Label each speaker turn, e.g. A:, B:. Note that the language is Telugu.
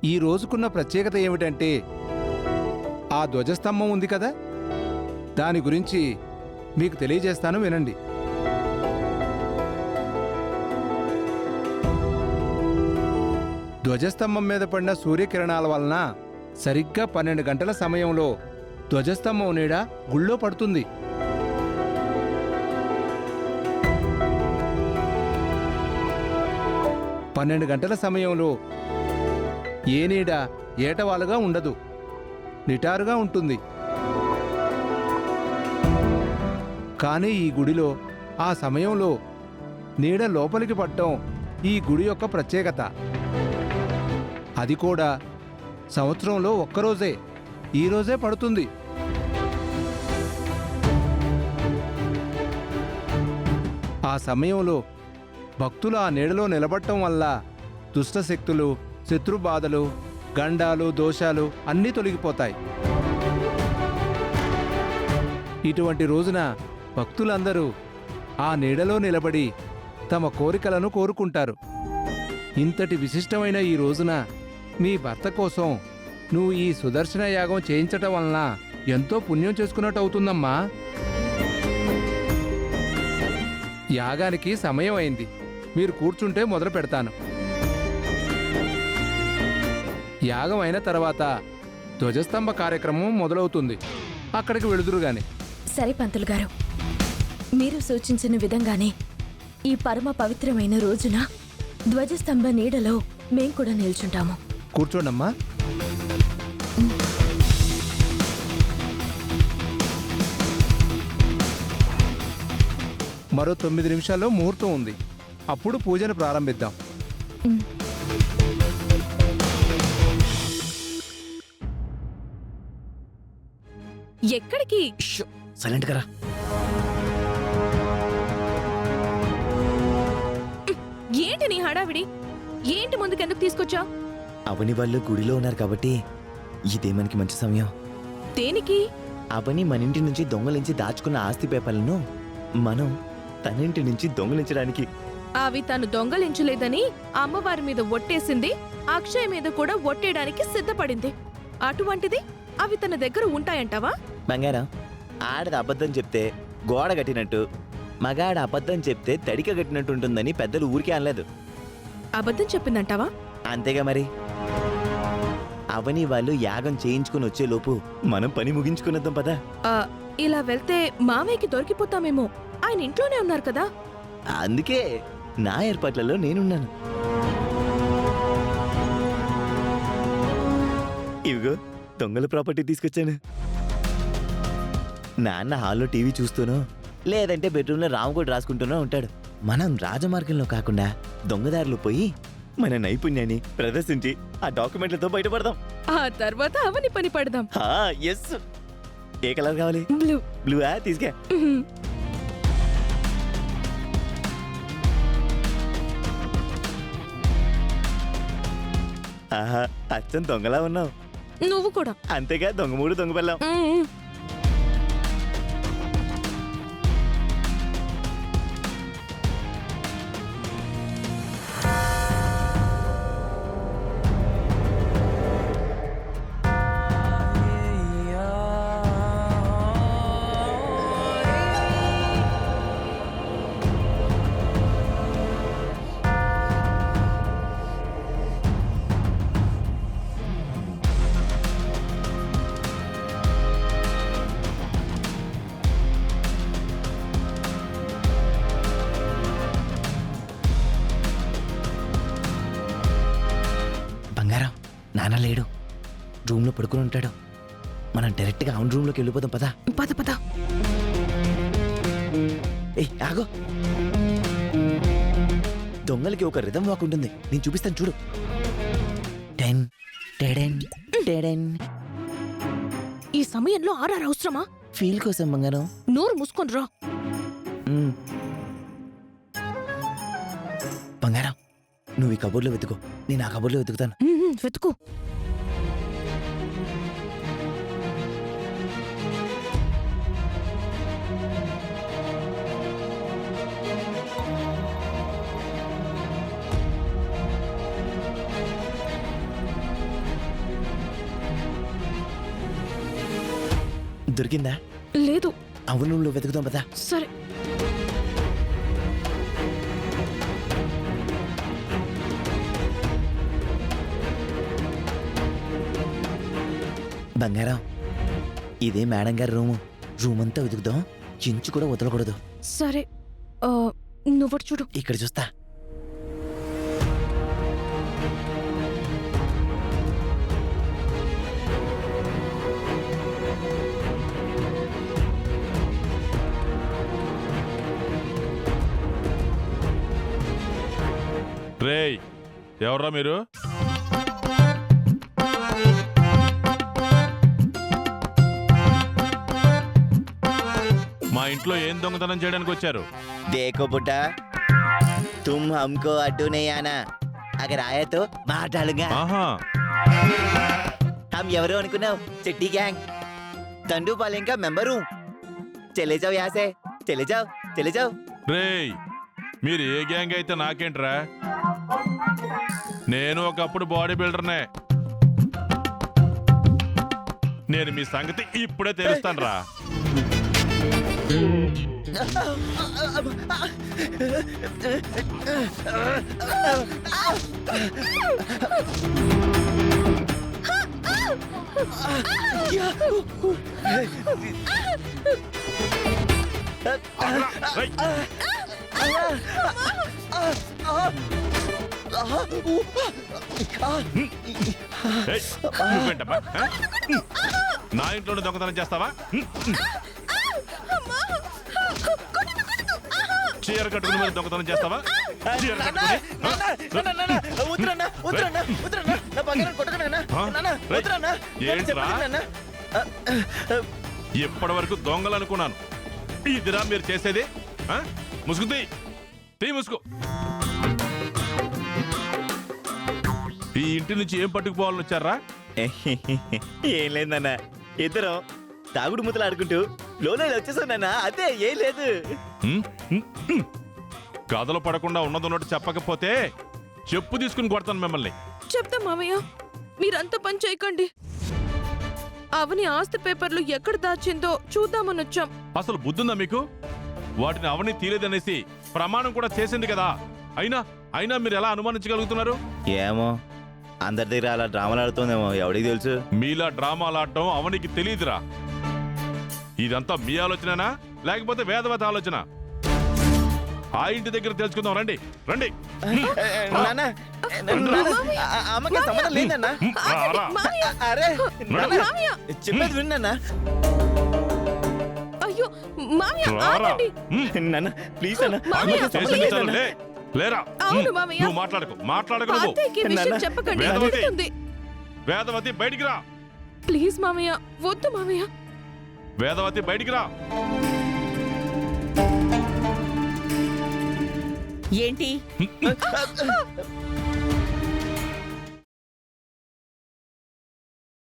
A: ఈ రోజుకున్న ప్రత్యేకత ఏమిటంటే ఆ ధ్వజస్తంభం ఉంది కదా, దాని గురించి మీకు తెలియజేస్తాను, వినండి. ధ్వజస్తంభం మీద పడిన సూర్యకిరణాల వలన సరిగ్గా 12 గంటల సమయంలో ధ్వజస్తంభం నీడ గుళ్ళో పడుతుంది. పన్నెండు గంటల సమయంలో ఏ నీడ ఏటవాలుగా ఉండదు, నిటారుగా ఉంటుంది. కానీ ఈ గుడిలో ఆ సమయంలో నీడ లోపలికి పడటం ఈ గుడి యొక్క ప్రత్యేకత. అది కూడా సంవత్సరంలో ఒక్కరోజే, ఈరోజే పడుతుంది. ఆ సమయంలో భక్తులు ఆ నీడలో నిలబడటం వల్ల దుష్టశక్తులు, శత్రుబాధలు, గండాలు, దోషాలు అన్నీ తొలగిపోతాయి. ఇటువంటి రోజున భక్తులందరూ ఆ నీడలో నిలబడి తమ కోరికలను కోరుకుంటారు. ఇంతటి విశిష్టమైన ఈ రోజున మీ భర్త కోసం నువ్వు ఈ సుదర్శన యాగం చేయించటం వలన ఎంతో పుణ్యం చేసుకున్నట్టు అవుతుందమ్మా. యాగానికి సమయం అయింది, మీరు కూర్చుంటే మొదలు పెడతాను. యాగం అయిన తర్వాత ధ్వజస్తంభ కార్యక్రమం మొదలవుతుంది. అక్కడికి వెళుదురుగాని.
B: సరే పంతులు గారు, మీరు సూచించిన విధంగానే ఈ పరమ పవిత్రమైన రోజున ధ్వజస్తంభ నీడలో మేం కూడా నిల్చుంటాము.
A: కూర్చోండమ్మా. మరో 9 నిమిషాల్లో ముహూర్తం ఉంది, అప్పుడు పూజను ప్రారంభిద్దాం.
C: ఎక్కడికి?
D: సైలెంట్ గా.
C: ఏంటి నీ హడావిడి? ఏంటి ముందుకెందుకు తీసుకొచ్చావు?
D: అవని వాళ్ళు గుడిలో ఉన్నారు కాబట్టి ఇదే మనకి మంచి సమయం.
C: దేనికి?
D: అవని మన ఇంటి నుంచి దొంగలించి దాచుకున్న ఆస్తి పేపర్లను మనం తనింటి నుంచి దొంగలించడానికి.
C: అవి తను దొంగలించలేదని అమ్మవారి మీద ఒట్టేసింది, అక్షయ్ మీద కూడా ఒట్టేయడానికి సిద్ధపడింది. అటువంటిది అవి తన దగ్గర ఉంటాయంటావా?
D: బంగారం, ఆడది అబద్ధం చెప్తే గోడ కట్టినట్టు, మగాడ అబద్ధం చెప్తే తడిక కట్టినట్టు ఉంటుందని పెద్దలు ఊరికే అనలేదు.
C: అబద్ధం చెప్పిందంటావా?
D: అంతేగా మరి. అవని వాళ్ళు యాగం చేయించుకుని వచ్చేలోపు మనం పని ముగించుకునేద్దాం పదా.
C: ఇలా వెళ్తే మామయ్యకి దొరికిపోతామేమో, ఆయన ఇంట్లోనే ఉన్నారు కదా.
D: అందుకే నా ఏర్పాట్లలో నేనున్నాను. ఇవిగో దొంగల ప్రాపర్టీ తీసుకొచ్చాను. నాన్న హాల్లో టీవీ చూస్తూనో లేదంటే బెడ్రూమ్లో రామకోటి రాసుకుంటూనో ఉంటాడు. మనం రాజమార్గంలో కాకుండా దొంగదారులు పోయి మన నైపుణ్యాన్ని ప్రదర్శించి ఆ డాక్యుమెంట్లతో బయటపడదాం.
C: ఆ తర్వాత అవని పని పడదాం.
D: ఎస్. ఏ కలర్ కావాలి?
C: బ్లూ.
D: బ్లూయా? తీసుకే. ఆహా, అచ్చం దొంగలా ఉన్నావు.
C: నువ్వు కూడా
D: అంతేగా, దొంగ మూడు దొంగ పిల్లం. బంగారం, నాన్న లేడు, రూమ్లో పడుకుని ఉంటాడు. మనం డైరెక్ట్గా అవును రూమ్లోకి వెళ్ళిపోదాం పదా.
C: పద పద.
D: ఏయ్ ఆగో, దొంగలకి ఒక రిథం వాక్ ఉంటుంది, నేను చూపిస్తాను చూడు. 10 10 10.
C: ఈ సమయంలో ఆర్ఆర్ అవసరమా?
D: ఫీల్ కోసం బంగారం.
C: నోరు మూసుకొని రా.
D: బంగారం, నువ్వు ఈ కబోర్డ్లో వెతుకో, నేను ఆ కబోర్డ్లో వెతుకుతాను.
C: వెతుకు.
D: దొరికిందా?
C: లేదు.
D: అవును, నువ్వు వెతుకుదాం పదా.
C: సరే.
D: బంగారం, ఇదే మేడం గారి రూమ్ అంతా వెతుకుదాం, చించు కూడా వదలకూడదు.
C: సరే, నువ్వు చూడు.
D: ఇక్కడ చూస్తా.
E: రేయ్, ఎవర్రా మీరు? మా ఇంట్లో ఏం దొంగతనం చేయడానికి వచ్చారు?
D: देखो बुड्ढा, तुम हमको अड्डू नहीं आना, अगर आया तो मार डालूंगा.
E: ఆహా,
D: हम ఎవరు అనుకున్నావు? చెట్టి గ్యాంగ్, తండు పాలెం కా మెంబర్ हूं. चले जाओ यहाँ से, चले जाओ, चले जाओ.
E: రేయ్, మీరు ఏ గ్యాంగ్ అయితే నాకేంట్రా? నేను ఒకప్పుడు బాడీ బిల్డర్నే. నేను మీ సంగతి ఇప్పుడే తెలుస్తాను రా. నువ్వేంటమ్మా? నా ఇంట్లోనే దొంగతనం చేస్తావా? చీర కట్టుకుని మరి దొంగతనం చేస్తావా? చీర కట్టుకుని ఇప్పటి వరకు దొంగలు అనుకున్నాను. ఇదిరా మీరు చేసేది? ముసుగుతీ ముసుగు. ఈ ఇంటి నుంచి ఏం పట్టుకుపోవాలని వచ్చారా?
D: ఏం లేదన్నా, ఇద్దరం తాగుడు ముద్దలు ఆడుకుంటూ లోనే వచ్చేసానన్నా, అదే ఏం లేదు.
E: కథలు పడకుండా ఉన్నదన్నట్టు చెప్పకపోతే చెప్పు తీసుకుని కొడతాను మిమ్మల్ని.
C: చెప్తా మామయ్య, మీరంతా పని చేయకండి. అవని ఆస్తి పేపర్లు ఎక్కడ దాచిందో చూద్దామని వచ్చాం.
E: అసలు బుద్ధుందా మీకు? వాటిని అవని తీరేదనేసి ప్రమాణం కూడా చేసింది కదా. అయినా మీరు ఎలా అనుమానించగలుగుతున్నారు?
D: ఏమో, అందరి దగ్గర అలా డ్రామాలు ఆడుతుందేమో, ఎవడికి తెలుసు.
E: మీలా డ్రామాలు ఆడటం అవనికి తెలియదురా. ఇదంతా మీ ఆలోచననా లేకపోతే వేదవతి ఆలోచన? ఆ ఇంటి దగ్గర తెలుసుకుందాం, రండి రండి.
D: అమ్మకి సంబంధం లేదన్నా. అరే చెప్పేది విన్నా.
C: అయ్యో మామయ్య, ఆగండి.
D: నాన్న ప్లీజ్ అన్న,
E: లేరా?
C: అవును మామయ్య,
E: నువ్వు మాట్లాడకు నువ్వు.
C: అత్తయ్యకి ఈ విషయం చెప్పకండి,
E: వేదవతి.
C: తిడుతుంది.
E: వేదవతి బయటికి రా.
C: ప్లీజ్ మామయ్య, వద్దు మామయ్య.
E: వేదవతి బయటికి రా.
F: ఏంటి?